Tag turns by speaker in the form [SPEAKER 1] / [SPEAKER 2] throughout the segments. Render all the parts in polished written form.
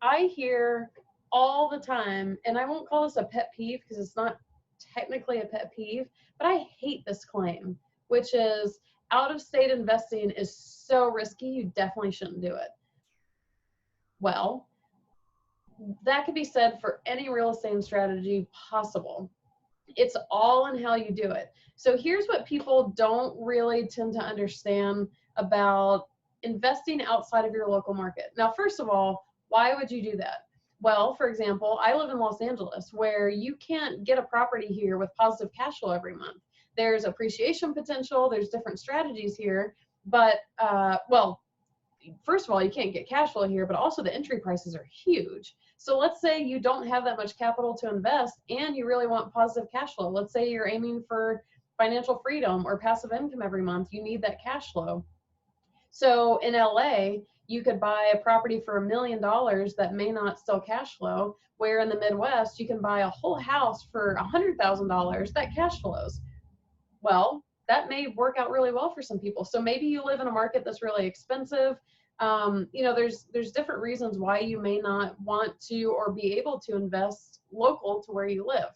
[SPEAKER 1] I hear all the time, and I won't call this a pet peeve because it's not technically a pet peeve, but I hate this claim, which is out of state investing is so risky, you definitely shouldn't do it. Well, that could be said for any real estate strategy possible. It's all in how you do it. So here's what people don't really tend to understand about investing outside of your local market. Now, first of all, why would you do that? Well, for example, I live in Los Angeles, where you can't get a property here with positive cash flow every month. There's appreciation potential, there's different strategies here, but well, first of all, you can't get cash flow here, but also the entry prices are huge. So let's say you don't have that much capital to invest and you really want positive cash flow. Let's say you're aiming for financial freedom or passive income every month. You need that cash flow. So in LA, you could buy a property for $1 million that may not sell cash flow, where in the Midwest, you can buy a whole house for $100,000 that cash flows. Well, that may work out really well for some people. So maybe you live in a market that's really expensive. You know, there's different reasons why you may not want to or be able to invest local to where you live.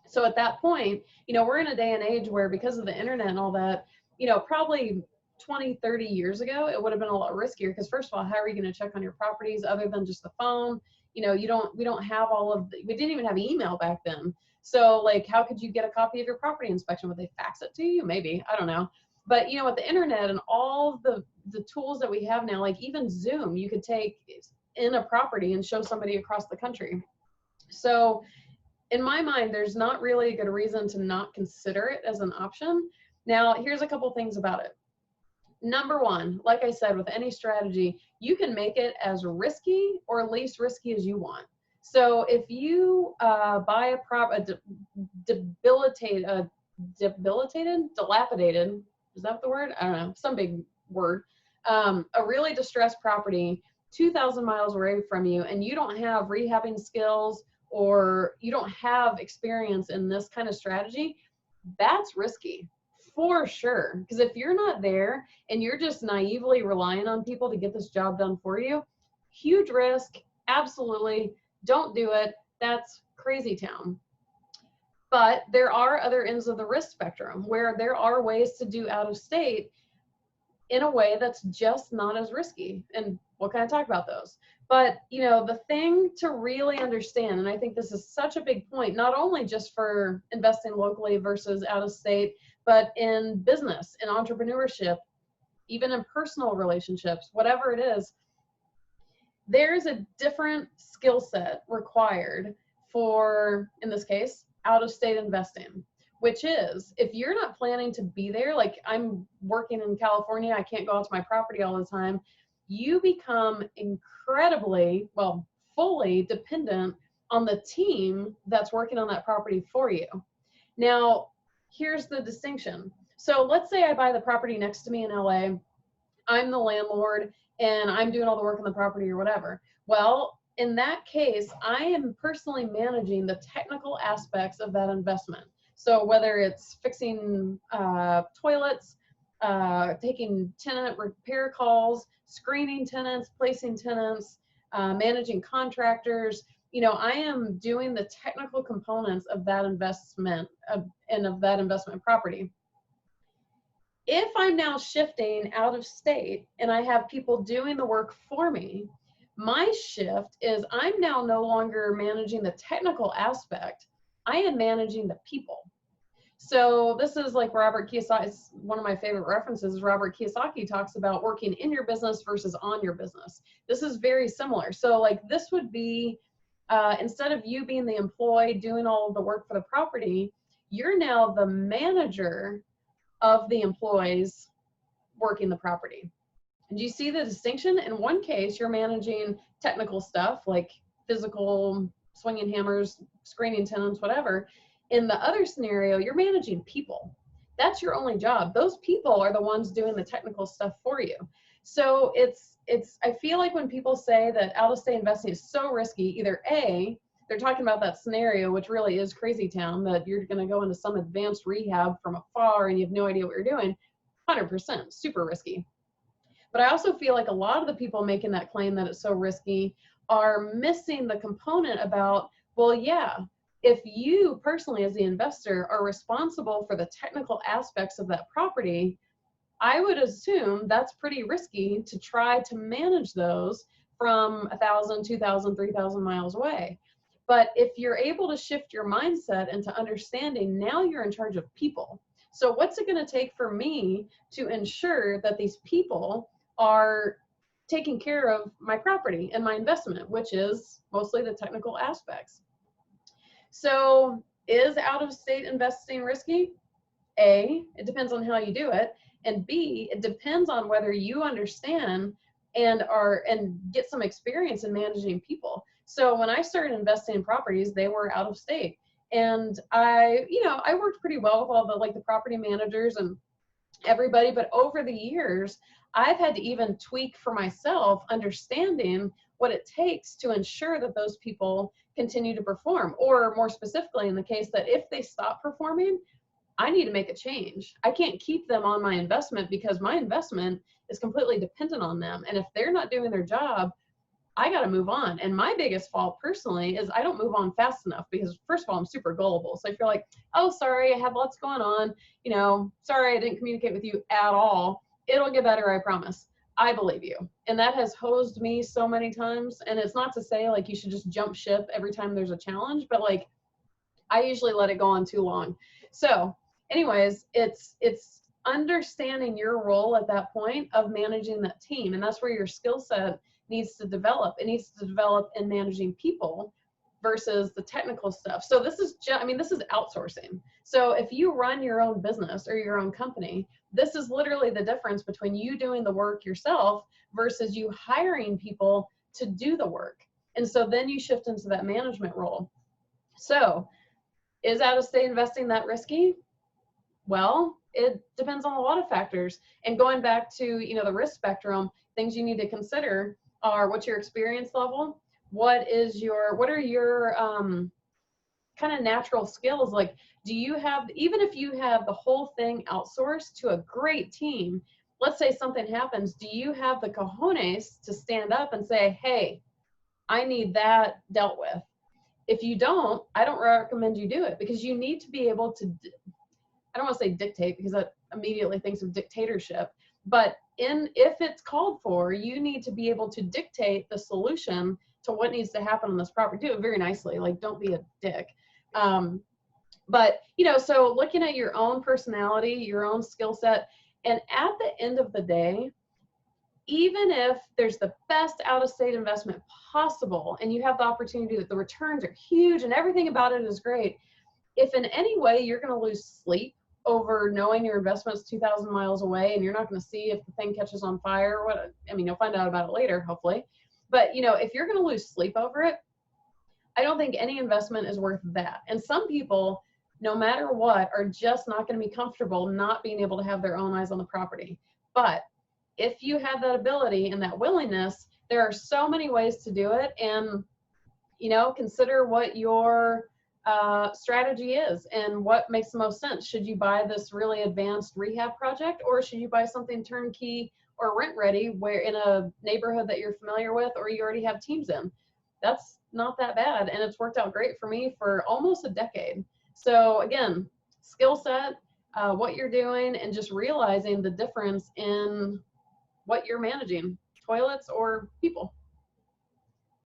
[SPEAKER 1] So at that point, you know, we're in a day and age where, because of the internet and all that, you know, probably 20, 30 years ago, it would have been a lot riskier, because first of all, how are you going to check on your properties other than just the phone? You know, we don't have all of we didn't even have email back then. So like, how could you get a copy of your property inspection? Would they fax it to you? Maybe, I don't know. But you know, with the internet and all the tools that we have now, like even Zoom, you could take in a property and show somebody across the country. So in my mind, there's not really a good reason to not consider it as an option. Now, here's a couple things about it. Number one, like I said, with any strategy, you can make it as risky or least risky as you want. So if you buy dilapidated, is that the word? I don't know, some big word, a really distressed property 2,000 miles away from you, and you don't have rehabbing skills or you don't have experience in this kind of strategy, that's risky. For sure. Because if you're not there and you're just naively relying on people to get this job done for you, huge risk. Absolutely. Don't do it. That's crazy town. But there are other ends of the risk spectrum where there are ways to do out of state in a way that's just not as risky. And we'll kind of talk about those. But, you know, the thing to really understand, and I think this is such a big point, not only just for investing locally versus out of state, but in business, in entrepreneurship, even in personal relationships, whatever it is, there's a different skill set required for, in this case, out of state investing, which is, if you're not planning to be there, like I'm working in California, I can't go out to my property all the time, you become incredibly, well, fully dependent on the team that's working on that property for you. Now, here's the distinction. So let's say I buy the property next to me in LA, I'm the landlord, and I'm doing all the work on the property or whatever. Well, in that case, I am personally managing the technical aspects of that investment. So whether it's fixing toilets, taking tenant repair calls, screening tenants, placing tenants, managing contractors, you know, I am doing the technical components of that investment and of that investment property. If I'm now shifting out of state and I have people doing the work for me, my shift is I'm now no longer managing the technical aspect. I am managing the people. So this is like Robert Kiyosaki, one of my favorite references. Robert Kiyosaki talks about working in your business versus on your business. This is very similar. So like this would be, instead of you being the employee doing all of the work for the property, you're now the manager of the employees working the property. And do you see the distinction? In one case, you're managing technical stuff like physical, swinging hammers, screening tenants, whatever. In the other scenario, you're managing people. That's your only job. Those people are the ones doing the technical stuff for you. So I feel like when people say that out-of-state investing is so risky, either A, they're talking about that scenario, which really is crazy town, that you're going to go into some advanced rehab from afar and you have no idea what you're doing. 100%, super risky. But I also feel like a lot of the people making that claim that it's so risky are missing the component about, well, yeah, if you personally as the investor are responsible for the technical aspects of that property, I would assume that's pretty risky to try to manage those from 1,000, 2,000, 3,000 miles away. But if you're able to shift your mindset into understanding now you're in charge of people. So what's it going to take for me to ensure that these people are taking care of my property and my investment, which is mostly the technical aspects. So is out of state investing risky? A, it depends on how you do it. And B, it depends on whether you understand and get some experience in managing people. So when I started investing in properties, they were out of state. And I worked pretty well with all the property managers and everybody, but over the years, I've had to even tweak for myself, understanding what it takes to ensure that those people continue to perform, or more specifically in the case that if they stop performing, I need to make a change. I can't keep them on my investment because my investment is completely dependent on them. And if they're not doing their job, I got to move on. And my biggest fault personally is I don't move on fast enough because, first of all, I'm super gullible. So I feel like, oh, sorry, I have lots going on. Sorry, I didn't communicate with you at all. It'll get better, I promise. I believe you. And that has hosed me so many times. And it's not to say you should just jump ship every time there's a challenge, but I usually let it go on too long. So anyways, it's understanding your role at that point of managing that team. And that's where your skill set needs to develop. It needs to develop in managing people versus the technical stuff. So this is this is outsourcing. So if you run your own business or your own company, this is literally the difference between you doing the work yourself versus you hiring people to do the work. And so then you shift into that management role. So is out of state investing that risky? Well, it depends on a lot of factors. And going back to, the risk spectrum, things you need to consider are what's your experience level? What are your kind of natural skills? Do you have, even if you have the whole thing outsourced to a great team, let's say something happens, do you have the cojones to stand up and say, hey, I need that dealt with? If you don't, I don't recommend you do it, because you need to be able to, I don't want to say dictate because that immediately thinks of dictatorship, but if it's called for, you need to be able to dictate the solution to what needs to happen on this property. Do it very nicely, don't be a dick. But so looking at your own personality, your own skill set, and at the end of the day, even if there's the best out-of-state investment possible and you have the opportunity that the returns are huge and everything about it is great, if in any way you're going to lose sleep over knowing your investment's 2,000 miles away and you're not going to see if the thing catches on fire, you'll find out about it later, hopefully. But, if you're going to lose sleep over it, I don't think any investment is worth that. And some people, no matter what, are just not going to be comfortable not being able to have their own eyes on the property. But if you have that ability and that willingness, there are so many ways to do it. And, consider what your strategy is and what makes the most sense. Should you buy this really advanced rehab project, or should you buy something turnkey or rent ready where in a neighborhood that you're familiar with or you already have teams in? That's not that bad. And it's worked out great for me for almost a decade. So again, skill set, what you're doing, and just realizing the difference in what you're managing, toilets or people.